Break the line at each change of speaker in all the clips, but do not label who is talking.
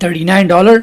$39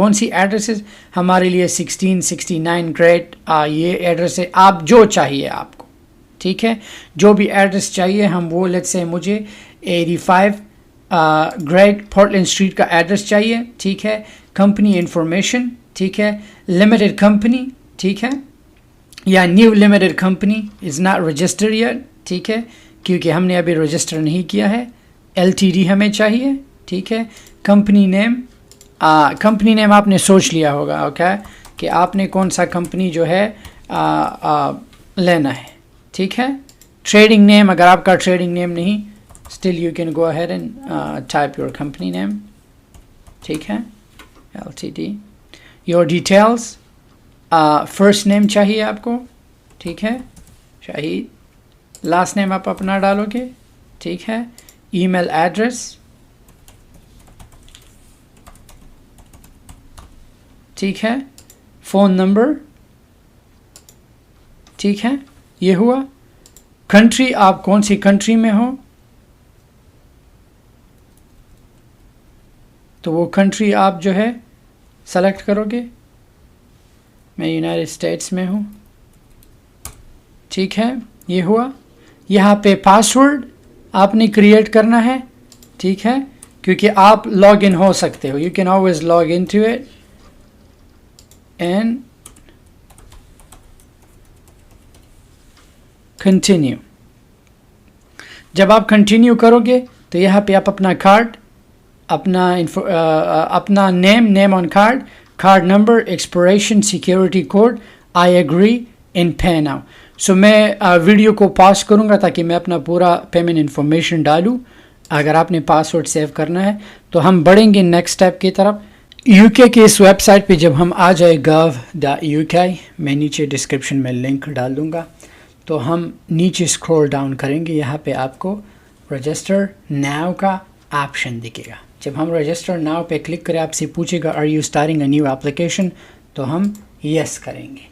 کون سی ایڈریسز ہمارے لیے 1669 گریٹ یہ ایڈریس ہے, آپ جو چاہیے آپ کو, ٹھیک ہے, جو بھی ایڈریس چاہیے ہم وہ لیٹس سے مجھے 85 گریٹ پورٹلینڈ اسٹریٹ کا ایڈریس چاہیے, ٹھیک ہے, کمپنی انفارمیشن, ٹھیک ہے, لمیٹڈ کمپنی, ٹھیک ہے, یا new limited company is not registered yet, ٹھیک ہے, کیونکہ ہم نے ابھی رجسٹر نہیں کیا ہے, ایل ٹی ڈی ہمیں چاہیے, ٹھیک ہے, کمپنی نیم آپ نے سوچ لیا ہوگا, اوکے, کہ آپ نے کون سا کمپنی جو ہے لینا ہے, ٹھیک ہے, ٹریڈنگ نیم اگر آپ کا ٹریڈنگ نیم نہیں, still you can go ahead and type your company name, ٹھیک ہے, L T D, your details, first name چاہیے آپ کو, ٹھیک ہے, شاہید, لاسٹ نیم آپ اپنا ڈالو گے, ٹھیک ہے, ای میل ایڈریس, ٹھیک ہے, فون نمبر, ٹھیک ہے, یہ ہوا, کنٹری آپ کون سی کنٹری میں ہو تو وہ کنٹری آپ جو ہے سلیکٹ کرو گے, میں یونائٹڈ اسٹیٹس میں ہوں, ٹھیک ہے, یہ ہوا, یہاں پہ پاسورڈ آپ نے کریٹ کرنا ہے, ٹھیک ہے, کیونکہ آپ لاگ ان ہو سکتے ہو, you can always log in to it and continue. جب آپ کنٹینیو کرو گے تو یہاں پہ آپ اپنا کارڈ, اپنا name on card number, expiration, security code, I agree and pay now. So میں ویڈیو کو پاس کروں گا تاکہ میں اپنا پورا پیمنٹ انفارمیشن ڈالوں. اگر آپ نے پاسورڈ سیو کرنا ہے تو ہم بڑھیں گے نیکسٹ اسٹیپ کی طرف. یو کے کی اس ویب سائٹ پہ جب ہم آ جائے gov.uk, میں نیچے ڈسکرپشن میں لنک ڈال دوں گا, تو ہم نیچے اسکرول ڈاؤن کریں گے, یہاں پہ آپ کو رجسٹر ناؤ کا آپشن دکھے گا. جب ہم رجسٹر ناؤ پہ کلک کریں آپ سے پوچھے گا are you starting a new application, تو ہم یس کریں گے.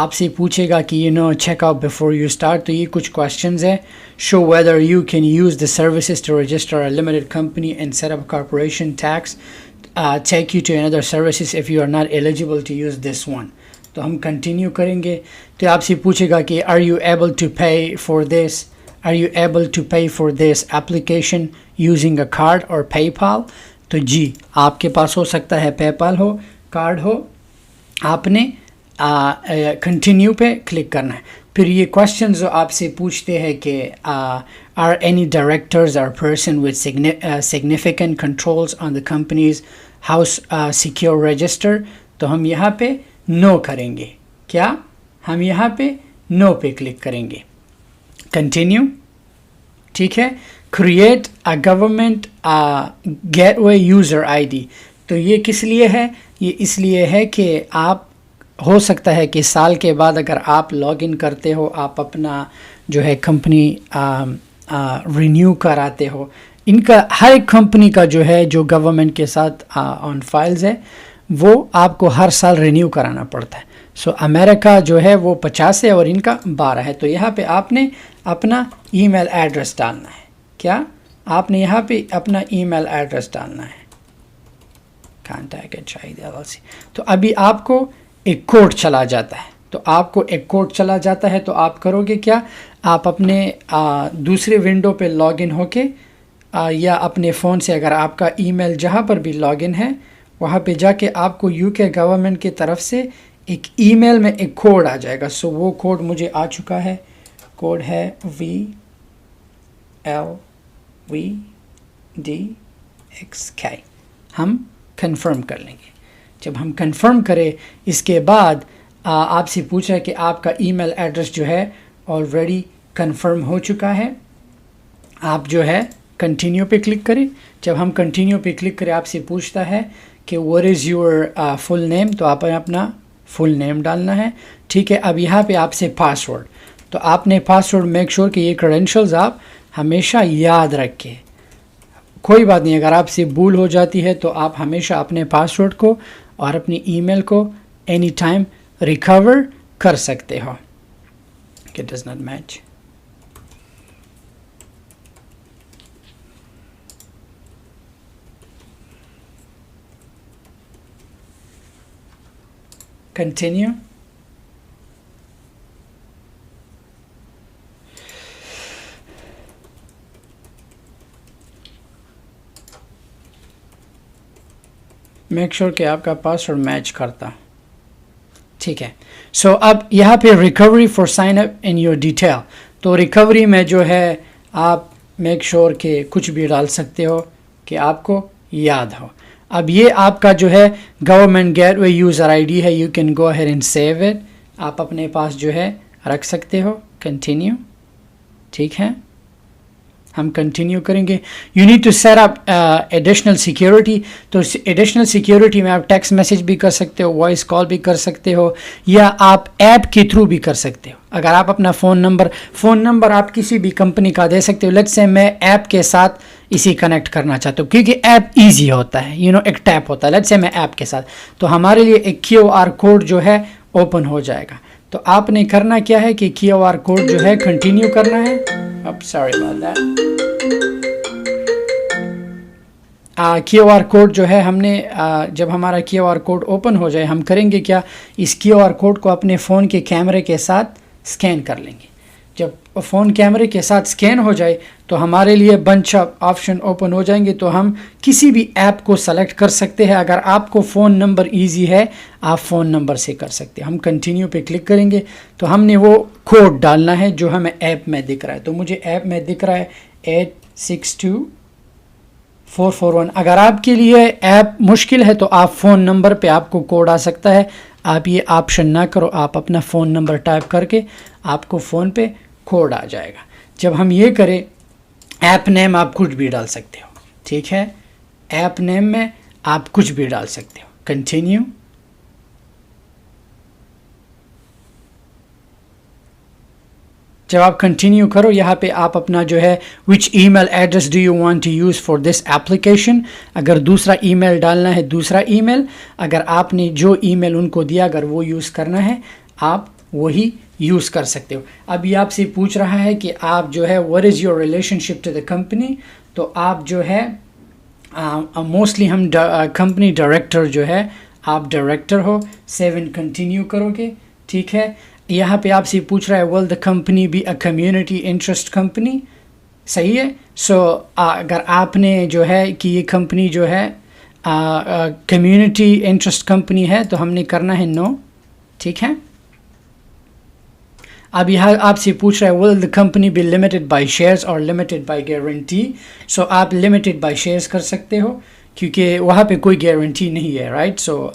آپ سے پوچھے گا کہ check out before you start, تو یہ کچھ کوشچنز ہیں. Show whether you can use the services to register a limited company and set up corporation tax, take you to another services if you are not eligible to use this one. تو ہم continue کریں گے. تو آپ سے پوچھے گا کہ are you able to pay for this, are you able to pay for this application using a card اور پے پال. تو جی, آپ کے پاس ہو سکتا ہے پے پال ہو, کارڈ ہو, آپ نے کنٹینیو پہ کلک کرنا ہے. پھر یہ کوشچن جو آپ سے پوچھتے ہیں کہ آر اینی ڈائریکٹرز اور person with significant controls on the companies house secure register, تو ہم یہاں پہ نو کریں گے. کیا ہم یہاں پہ نو پہ کلک کریں گے. کنٹینیو, ٹھیک ہے. Create a government gateway user I D, تو یہ کس لیے ہے؟ یہ اس لیے ہے کہ آپ ہو سکتا ہے کہ سال کے بعد اگر آپ لاگ ان کرتے ہو, آپ اپنا جو ہے کمپنی رینیو کراتے ہو. ان کا ہر ایک کمپنی کا جو ہے جو گورنمنٹ کے ساتھ آن فائلز ہے وہ آپ کو ہر سال رینیو کرانا پڑتا ہے. سو امریکہ جو ہے وہ 50 ہے اور ان کا 12 ہے. تو یہاں پہ آپ نے اپنا ای میل ایڈریس ڈالنا ہے. کیا آپ نے یہاں پہ اپنا ای میل ایڈریس ڈالنا ہے, کانٹیکٹ شاہد LLC. تو ابھی آپ کو ایک کوڈ چلا جاتا ہے, تو آپ کو ایک کوڈ چلا جاتا ہے, تو آپ کرو گے کیا, آپ اپنے دوسرے ونڈو پہ لاگ ان ہو کے یا اپنے فون سے اگر آپ کا ای میل جہاں پر بھی لاگ ان ہے وہاں پہ جا کے آپ کو یو کے گورنمنٹ کی طرف سے ایک ای میل میں ایک کوڈ آ جائے گا. سو وہ کوڈ مجھے آ چکا ہے, کوڈ ہے VLVDXK. ہم کنفرم کر لیں گے. جب ہم کنفرم کریں اس کے بعد آپ سے پوچھا کہ آپ کا ای میل ایڈریس جو ہے آلریڈی کنفرم ہو چکا ہے, آپ جو ہے کنٹینیو پہ کلک کریں. جب ہم کنٹینیو پہ کلک کریں آپ سے پوچھتا ہے کہ what is your full name, تو آپ نے اپنا فل نیم ڈالنا ہے. ٹھیک ہے. اب یہاں پہ آپ سے پاسورڈ, تو آپ نے پاسورڈ میک شور کہ یہ کریڈینشلز آپ ہمیشہ یاد رکھیں. کوئی بات نہیں, اگر آپ سے بھول ہو جاتی ہے تو آپ ہمیشہ اپنے پاسورڈ کو اور اپنی ای میل کو اینی ٹائم ریکور کر سکتے ہو. It does not match. Continue. Make sure کہ آپ کا پاسورڈ میچ کرتا. ٹھیک ہے. سو اب یہاں پہ recovery for sign up in your detail. تو ریکوری میں جو ہے آپ میک شور کہ کچھ بھی ڈال سکتے ہو کہ آپ کو یاد ہو. اب یہ آپ کا جو ہے گورنمنٹ گیٹ وے یوزر آئی ڈی ہے. You can go ahead and save it. آپ اپنے پاس جو ہے رکھ سکتے ہو. کنٹینیو. ٹھیک ہے. ہم کنٹینیو کریں گے. You need to set up additional security. تو ایڈیشنل سیکیورٹی میں آپ ٹیکسٹ میسیج بھی کر سکتے ہو, وائس کال بھی کر سکتے ہو, یا آپ ایپ کے تھرو بھی کر سکتے ہو. اگر آپ اپنا فون نمبر آپ کسی بھی کمپنی کا دے سکتے ہو. لیٹس سے میں ایپ کے ساتھ اسی کنیکٹ کرنا چاہتا ہوں کیونکہ ایپ ایزی ہوتا ہے, ایک ٹیپ ہوتا ہے. لیٹس سے میں ایپ کے ساتھ, تو ہمارے لیے ایک QR کوڈ جو ہے اوپن ہو جائے گا. تو آپ نے کرنا کیا ہے کہ QR کوڈ جو ہے کنٹینیو کرنا ہے. Sorry about that. QR code جو ہے ہم نے جب ہمارا QR کوڈ اوپن ہو جائے, ہم کریں گے کیا, اس QR کوڈ کو اپنے فون کے کیمرے کے ساتھ اسکین کر لیں گے. جب فون کیمرے کے ساتھ اسکین ہو جائے تو ہمارے لیے بنچ آف آپشن اوپن ہو جائیں گے. تو ہم کسی بھی ایپ کو سلیکٹ کر سکتے ہیں. اگر آپ کو فون نمبر ایزی ہے آپ فون نمبر سے کر سکتے ہیں. ہم کنٹینیو پہ کلک کریں گے تو ہم نے وہ کوڈ ڈالنا ہے جو ہمیں ایپ میں دکھ رہا ہے. تو مجھے ایپ میں دکھ رہا ہے 862441. اگر آپ کے لیے ایپ مشکل ہے تو آپ فون نمبر پہ آپ کو کوڈ آ سکتا ہے. آپ یہ آپشن نہ کرو, آپ اپنا فون نمبر ٹائپ کر کے آپ کو فون پہ کوڈ آ جائے گا. جب ہم یہ کریں, ایپ نیم آپ کچھ بھی ڈال سکتے ہو. ٹھیک ہے. ایپ نیم میں آپ کچھ بھی ڈال سکتے ہو. کنٹینیو. جب آپ کنٹینیو کرو, یہاں پہ آپ اپنا جو ہے which email address do you want to use for this application. اگر دوسرا ای میل ڈالنا ہے دوسرا ای میل, اگر آپ نے جو ای میل ان کو دیا اگر وہ یوز کرنا ہے آپ وہی یوز کر سکتے ہو. اب یہ آپ سے پوچھ رہا ہے کہ آپ جو ہے what is your relationship to the company. تو آپ جو ہے موسٹلی ہم کمپنی ڈائریکٹر جو ہے آپ ڈائریکٹر ہو. 7 کنٹینیو کرو گے. ٹھیک ہے. یہاں پہ آپ سے پوچھ رہا ہے will the company be a community interest company. صحیح ہے. سو اگر آپ نے جو ہے کہ یہ کمپنی جو ہے کمیونٹی انٹرسٹ کمپنی ہے تو ہم نے کرنا ہے نو. ٹھیک ہے. اب یہاں آپ سے پوچھ رہا ہے will the company be limited by shares or limited by guarantee. سو آپ limited by shares کر سکتے ہو کیونکہ وہاں پہ کوئی گارنٹی نہیں ہے. رائٹ. سو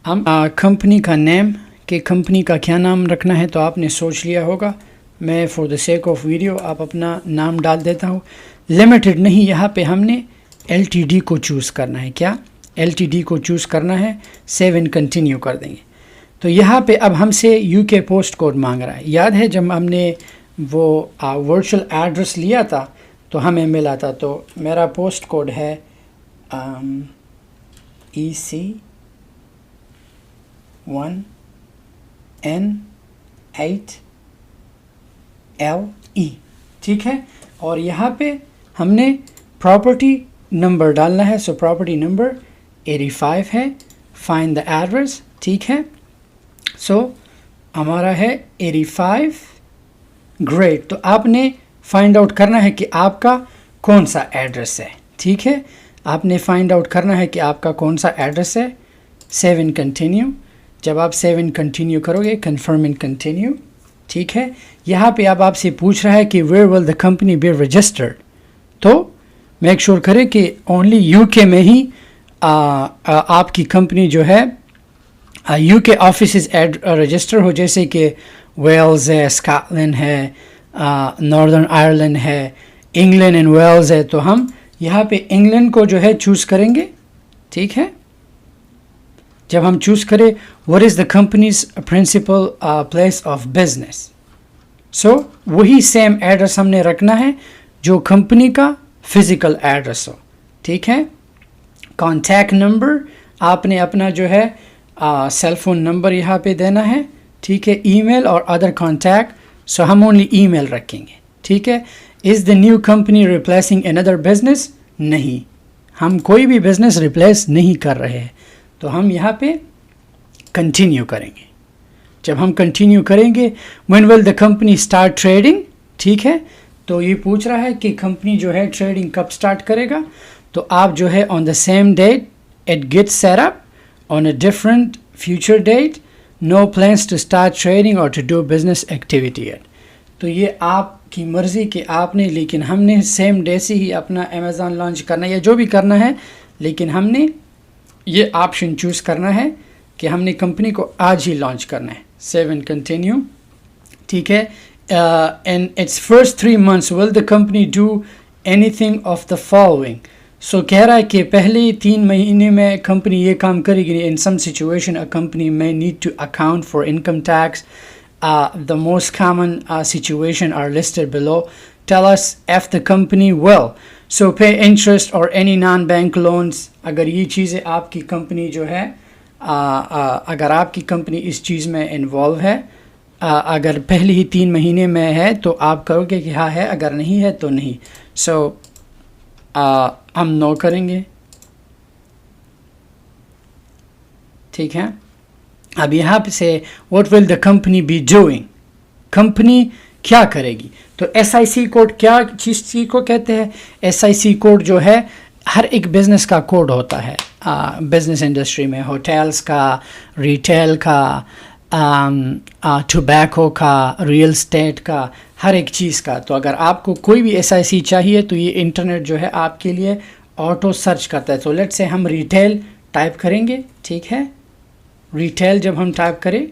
ہم کمپنی کا نیم کہ کمپنی کا کیا نام رکھنا ہے تو آپ نے سوچ لیا ہوگا. میں for the sake of video آپ اپنا نام ڈال دیتا ہوں. لمیٹڈ نہیں, یہاں پہ ہم نے LTD کو چوز کرنا ہے. کیا LTD کو چوز کرنا ہے. 7 کنٹینیو کر دیں گے. تو یہاں پہ اب ہم سے UK پوسٹ کوڈ مانگ رہا ہے. یاد ہے جب ہم نے وہ ورچوئل ایڈریس لیا تھا تو ہمیں ملا تھا. تو میرا پوسٹ کوڈ ہے EC1N8LE. ٹھیک ہے. اور یہاں پہ ہم نے پراپرٹی نمبر ڈالنا ہے. سو پراپرٹی نمبر 85 ہے. Find the address. ٹھیک ہے. سو ہمارا ہے 85. گریٹ. تو آپ نے فائنڈ آؤٹ کرنا ہے کہ آپ کا کون سا ایڈریس ہے. ٹھیک ہے. آپ نے فائنڈ آؤٹ کرنا ہے کہ آپ کا کون سا ایڈریس ہے. 7 کنٹینیو. جب آپ 7 کنٹینیو کرو گے کنفرم اینڈ کنٹینیو. ٹھیک ہے. یہاں پہ اب آپ سے پوچھ رہا ہے کہ where will the company B registered. تو میک شور کرے کہ اونلی UK میں ہی آپ کی کمپنی جو ہے UK آفیسز رجسٹر ہو. جیسے کہ ویلز ہے, اسکاٹ لینڈ ہے, ناردرن آئرلینڈ ہے, انگلینڈ اینڈ ویلز ہے. تو ہم یہاں پہ انگلینڈ کو جو ہے چوز کریں گے. ٹھیک ہے. جب ہم چوز کریں what is the company's principal place of business. سو وہی سیم ایڈریس ہم نے رکھنا ہے جو کمپنی کا فزیکل ایڈریس ہو. ٹھیک ہے. کانٹیکٹ نمبر آپ نے اپنا جو ہے سیل فون نمبر یہاں پہ دینا ہے. ٹھیک ہے. ای میل اور ادر کانٹیکٹ. سو ہم اونلی ای میل رکھیں گے. ٹھیک ہے. Is the new company replacing another business. نہیں, ہم کوئی بھی بزنس ریپلیس نہیں کر رہے ہیں. تو ہم یہاں پہ کنٹینیو کریں گے. جب ہم کنٹینیو کریں گے when will the company start trading, ٹھیک ہے. تو یہ پوچھ رہا ہے کہ کمپنی جو ہے ٹریڈنگ کب سٹارٹ کرے گا. تو آپ جو ہے on the same date it gets set up, on a different future date no plans to start trading or to do business activity yet. تو یہ آپ کی مرضی کہ آپ نے, لیکن ہم نے سیم ڈے سے ہی اپنا امیزون لانچ کرنا ہے یا جو بھی کرنا ہے, لیکن ہم نے یہ آپشن چوز کرنا ہے کہ ہم نے کمپنی کو آج ہی لانچ کرنا ہے. سیو اینڈ کنٹینیو, ٹھیک ہے. in its first 3 months will the company do anything of the following. سو کہہ رہا ہے کہ پہلے 3 مہینے میں کمپنی یہ کام کرے گی. In some situation a company may need to account for income tax. The most common situation are listed below. Tell us if the company will. So pay interest or any non-bank loans. اگر یہ چیزیں آپ کی company جو ہے, اگر آپ کی کمپنی اس چیز میں انوالو ہے, اگر پہلے ہی 3 مہینے میں ہے تو آپ کرو گے کہ ہاں ہے, اگر نہیں ہے تو نہیں. سو ہم نو کریں گے, ٹھیک ہے. اب یہاں پہ سے what will the company be doing, company کیا کرے گی. تو ایس آئی سی کوڈ کیا چیز کو کہتے ہیں. ایس آئی سی کوڈ جو ہے ہر ایک بزنس کا کوڈ ہوتا ہے. بزنس انڈسٹری میں ہوٹلس کا, ریٹیل کا, ٹوبیکو کا, ریئل اسٹیٹ کا, ہر ایک چیز کا. تو اگر آپ کو کوئی بھی ایس آئی سی چاہیے تو یہ انٹرنیٹ جو ہے آپ کے لیے آٹو سرچ کرتا ہے. تو لیٹ سے ہم ریٹیل ٹائپ کریں گے, ٹھیک ہے. ریٹیل جب ہم ٹائپ کریں,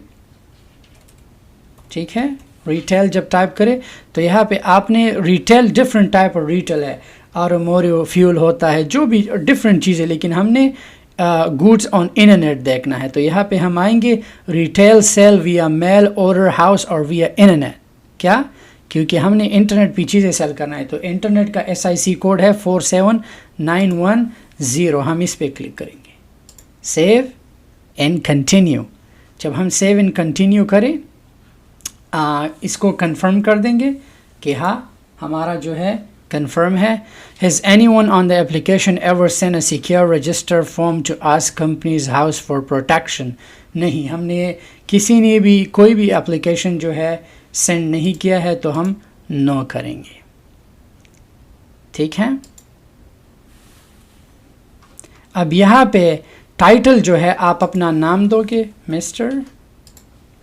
ٹھیک ہے, ریٹیل جب ٹائپ کرے تو یہاں پہ آپ نے retail different type of retail ہے. آٹوموٹیو فیول ہوتا ہے, جو بھی ڈفرینٹ چیزیں, لیکن ہم نے گوڈس آن انٹرنیٹ دیکھنا ہے. تو یہاں پہ ہم آئیں گے ریٹیل سیل ویا میل آرڈر ہاؤس اور ویا انٹرنیٹ. کیا, کیونکہ ہم نے انٹرنیٹ پہ چیزیں سیل کرنا ہے. تو انٹرنیٹ کا ایس آئی سی کوڈ ہے 47910. ہم اس پہ کلک کریں گے. Save and continue. جب ہم سیو اینڈ کنٹینیو کریں, اس کو کنفرم کر دیں گے کہ ہاں ہمارا جو ہے کنفرم ہے. Has anyone on the application ever sent a secure register form to ask company's house for protection? نہیں, ہم نے کسی نے بھی کوئی بھی اپلیکیشن جو ہے سینڈ نہیں کیا ہے, تو ہم نو کریں گے, ٹھیک ہے. اب یہاں پہ ٹائٹل جو ہے آپ اپنا نام دو گے, مسٹر,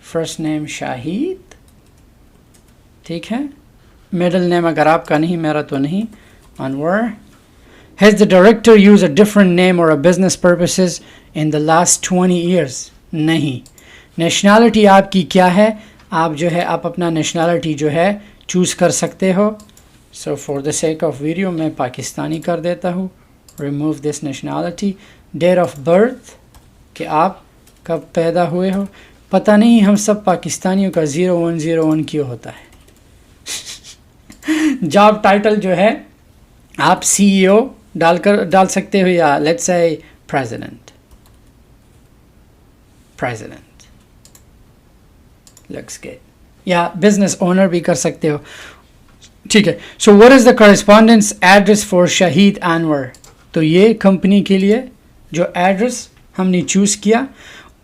فرسٹ نیم شاہید, ٹھیک ہے. middle name اگر آپ کا نہیں, میرا تو نہیں, انور. Has the director used a different name or a business purposes in the last 20 years? نہیں. نیشنلٹی آپ کی کیا ہے, آپ جو ہے آپ اپنا نیشنلٹی جو ہے چوز کر سکتے ہو. So for the sake of video میں پاکستانی کر دیتا ہوں. remove this nationality. date of birth, کہ آپ کب پیدا ہوئے ہو. پتہ نہیں ہم سب پاکستانیوں کا 0101 کیوں ہوتا ہے. جاب ٹائٹل جو ہے آپ سی ای او ڈال سکتے ہو, یا لیٹ سے پریزیڈنٹ لکس گیٹ, یا بزنس اونر بھی کر سکتے ہو, ٹھیک ہے. So what is the correspondence address for شہید انور. تو یہ کمپنی کے لیے جو ایڈریس ہم نے چوز کیا.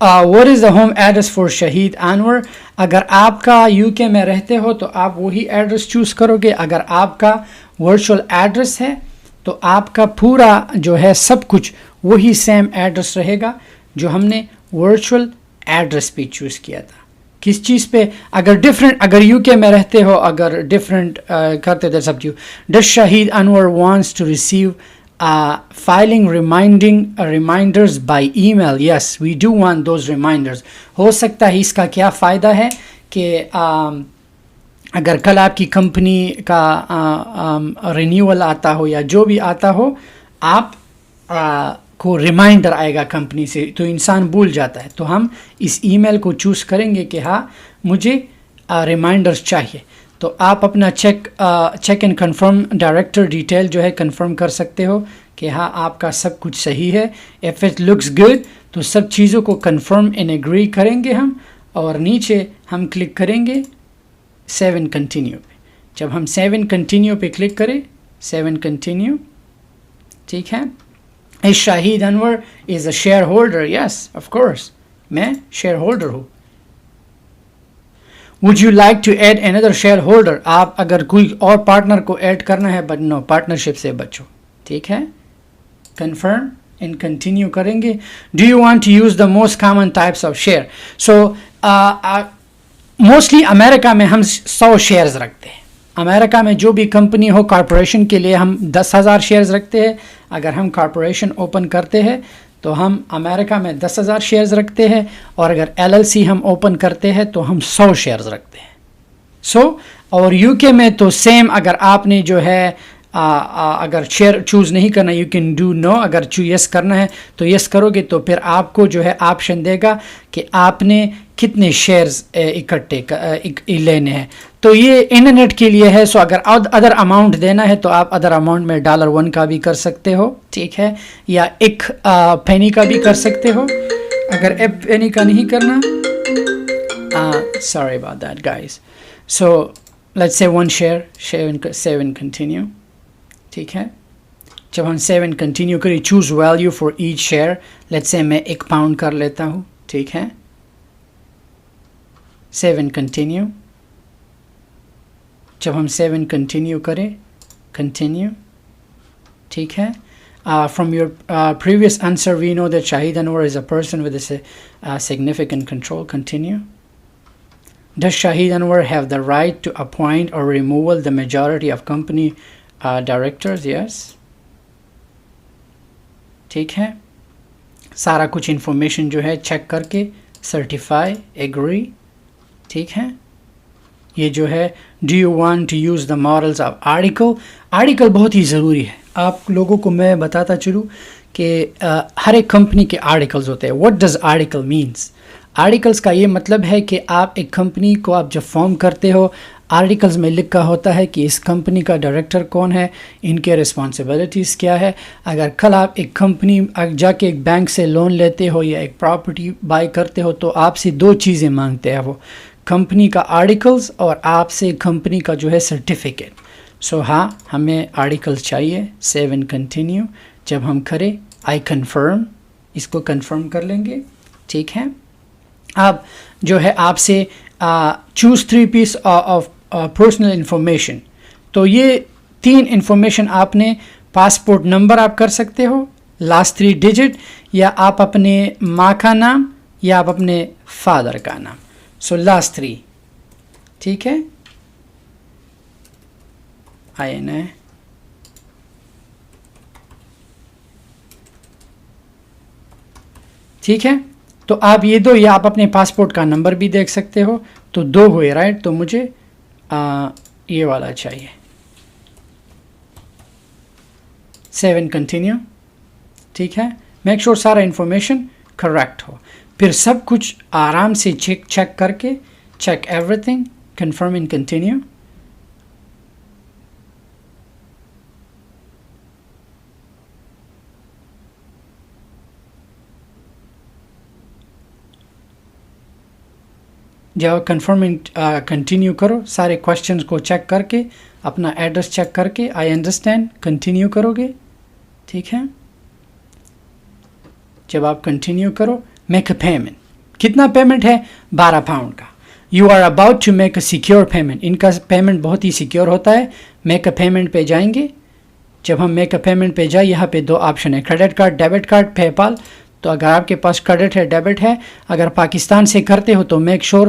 what is the home address for شہید انور. اگر آپ کا یو کے میں رہتے ہو تو آپ وہی ایڈریس چوز کرو گے. اگر آپ کا ورچوئل ایڈریس ہے تو آپ کا پورا جو ہے سب کچھ وہی سیم ایڈریس رہے گا جو ہم نے ورچوئل ایڈریس پہ چوز کیا تھا. کس چیز پہ, اگر ڈفرینٹ, اگر یو کے میں رہتے ہو, اگر ڈفرینٹ کرتے تھے سب چیز. Does Shahid Anwar wants to receive filing reminders by email. Yes, we do want those reminders. ہو سکتا ہے اس کا کیا فائدہ ہے کہ اگر کل آپ کی کمپنی کا رینیول آتا ہو یا جو بھی آتا ہو, آپ کو ریمائنڈر آئے گا کمپنی سے, تو انسان بھول جاتا ہے. تو ہم اس ای میل کو چوز کریں گے کہ ہاں مجھے ریمائنڈرز چاہیے. تو آپ اپنا check and confirm director detail جو ہے کنفرم کر سکتے ہو کہ ہاں آپ کا سب کچھ صحیح ہے. ایف اٹ لکس گڈ, تو سب چیزوں کو کنفرم اینڈ ایگری کریں گے ہم, اور نیچے ہم کلک کریں گے سیو اینڈ کنٹینیو پہ. جب ہم سیو اینڈ کنٹینیو پہ کلک کریں, سیو اینڈ کنٹینیو, ٹھیک ہے. Shahid Anwar is a shareholder. Yes of course, میں شیئر ہولڈر ہوں. Would you like to add another shareholder? آپ اگر کوئی اور پارٹنر کو ایڈ کرنا ہے بٹ نو پارٹنرشپ سے بچو. ٹھیک ہے, کنفرم اینڈ کنٹینیو کریں گے. Do you want to use the most common types of share? So mostly امریکہ میں ہم 100 شیئرز رکھتے ہیں. امریکہ میں جو بھی کمپنی ہو, کارپوریشن کے لیے ہم 10,000 شیئرز رکھتے ہیں. اگر ہم کارپوریشن اوپن کرتے ہیں تو ہم امریکہ میں 10,000 شیئرز رکھتے ہیں, اور اگر LLC ہم اوپن کرتے ہیں تو ہم 100 شیئرز رکھتے ہیں. اور UK میں تو سیم, اگر آپ نے جو ہے اگر شیئر چوز نہیں کرنا, یو کین ڈو نو. اگر یس کرنا ہے تو یس کرو گے تو پھر آپ کو جو ہے آپشن دے گا کہ آپ نے کتنے شیئرز اکٹھے لینے ہیں. تو یہ انٹرنیٹ کے لیے ہے. سو اگر ادر اماؤنٹ دینا ہے تو آپ ادر اماؤنٹ میں $1 کا بھی کر سکتے ہو. ٹھیک ہے, یا 1 پینی کا بھی کر سکتے ہو. اگر 1 پینی کا نہیں کرنا, sorry about that guys. So let's say 1 share, 7 continue. ٹھیک ہے, جب ہم 7 کنٹینیو کریں, choose value for each share. Let's say میں £1 کر لیتا ہوں. ٹھیک ہے, 7 کنٹینیو. جب ہم 7 کنٹینیو کریں, کنٹینیو. ٹھیک ہے, from your previous answer we know that Shahid Anwar is a person with a significant control. Continue. Does Shahid Anwar have the right to appoint or remove the majority of company directors? Yes. ٹھیک ہے, سارا کچھ information جو ہے check کر کے certify, agri. ٹھیک ہے, یہ جو ہے do you want to use the models of article. Article بہت ہی ضروری ہے. آپ لوگوں کو میں بتاتا چلوں کہ ہر ایک کمپنی کے آرٹیکلز ہوتے ہیں. What does article means? Articles کا یہ مطلب ہے کہ آپ ایک کمپنی کو آپ جب فارم کرتے ہو, آرٹیکلز میں لکھا ہوتا ہے کہ اس کمپنی کا ڈائریکٹر کون ہے, ان کے رسپانسبلٹیز کیا ہے. اگر کل آپ ایک کمپنی جا کے ایک بینک سے لون لیتے ہو یا ایک پراپرٹی بائی کرتے ہو تو آپ سے 2 چیزیں مانگتے ہیں, وہ کمپنی کا آرٹیکلز اور آپ سے کمپنی کا جو ہے سرٹیفکیٹ. سو ہاں, ہمیں آرٹیکلز چاہیے. 7 کنٹینیو. جب ہم کریں آئی کنفرم, اس کو کنفرم کر لیں گے. ٹھیک ہے, اب جو ہے آپ سے choose 3 piece of personal information. تو یہ 3 انفارمیشن آپ نے, پاسپورٹ نمبر آپ کر سکتے ہو, لاسٹ 3 ڈیجٹ, یا آپ اپنے ماں کا نام یا آپ اپنے فادر کا نام. So last 3. ٹھیک ہے, INA. ٹھیک ہے, تو آپ یہ 2, یا آپ اپنے پاسپورٹ کا نمبر بھی دیکھ سکتے ہو. تو 2 ہوئے, رائٹ. تو مجھے یہ والا چاہیے. 7 کنٹینیو. ٹھیک ہے, میک شور سارا انفارمیشن کریکٹ ہو. پھر سب کچھ آرام سے چیک کر کے, check every thing, confirm and continue. جب کنفرم کنٹینیو کرو, سارے کوشچنز کو چیک کر کے, اپنا ایڈریس چیک کر کے, آئی انڈرسٹینڈ کنٹینیو کرو گے. ٹھیک ہے, جب آپ کنٹینیو کرو, میک اے پیمنٹ. کتنا پیمنٹ ہے؟ £12 کا. You are about to make a secure payment. ان کا پیمنٹ بہت ہی سیکیور ہوتا ہے. میک اے پیمنٹ پہ جائیں گے. جب ہم میک اے پیمنٹ پہ جائیں, یہاں پہ 2 آپشن ہے, کریڈٹ کارڈ, ڈیبٹ کارڈ, پے پال. تو اگر آپ کے پاس کریڈٹ ہے, ڈیبٹ ہے, اگر پاکستان سے کرتے ہو تو make sure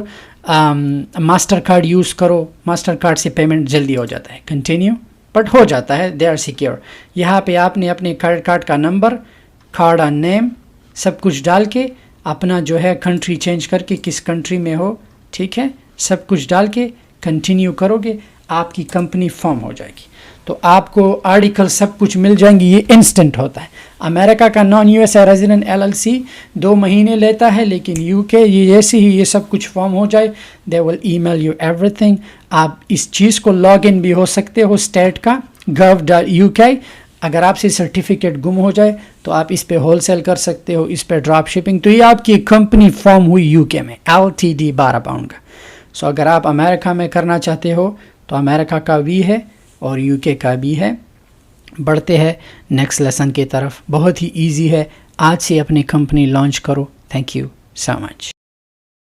master card use کرو. ماسٹر کارڈ سے پیمنٹ جلدی ہو جاتا ہے. کنٹینیو, بٹ ہو جاتا ہے, دے آر سیکیور. یہاں پہ آپ نے اپنے کریڈٹ کارڈ کا نمبر, کارڈ آن نیم, سب کچھ ڈال کے, اپنا جو ہے کنٹری چینج کر کے کس کنٹری میں ہو, ٹھیک ہے, سب کچھ ڈال کے کنٹینیو کرو گے, آپ کی کمپنی فارم ہو جائے گی. تو آپ کو آرٹیکل سب کچھ مل جائیں گی. یہ انسٹنٹ ہوتا ہے. امریکہ کا نان USA ریزیڈنٹ LLC 2 مہینے لیتا ہے, لیکن UK یہ جیسے ہی یہ سب کچھ فارم ہو جائے, دے ول ای میل یو ایوری تھنگ. آپ اس چیز کو لاگ ان بھی ہو سکتے ہو اسٹیٹ کا gov.uk. اگر آپ سے سرٹیفکیٹ گم ہو جائے تو آپ اس پہ ہول سیل کر سکتے ہو, اس پہ ڈراپ شپنگ. تو یہ آپ کی کمپنی فارم ہوئی UK میں, LTD £12 کا. سو اگر آپ امریکہ میں کرنا چاہتے ہو تو امریکہ کا بھی ہے اور UK کا بھی ہے. بڑھتے ہیں نیکسٹ لیسن کی طرف. بہت ہی ایزی ہے. آج سے اپنی کمپنی لانچ کرو. Thank you so much.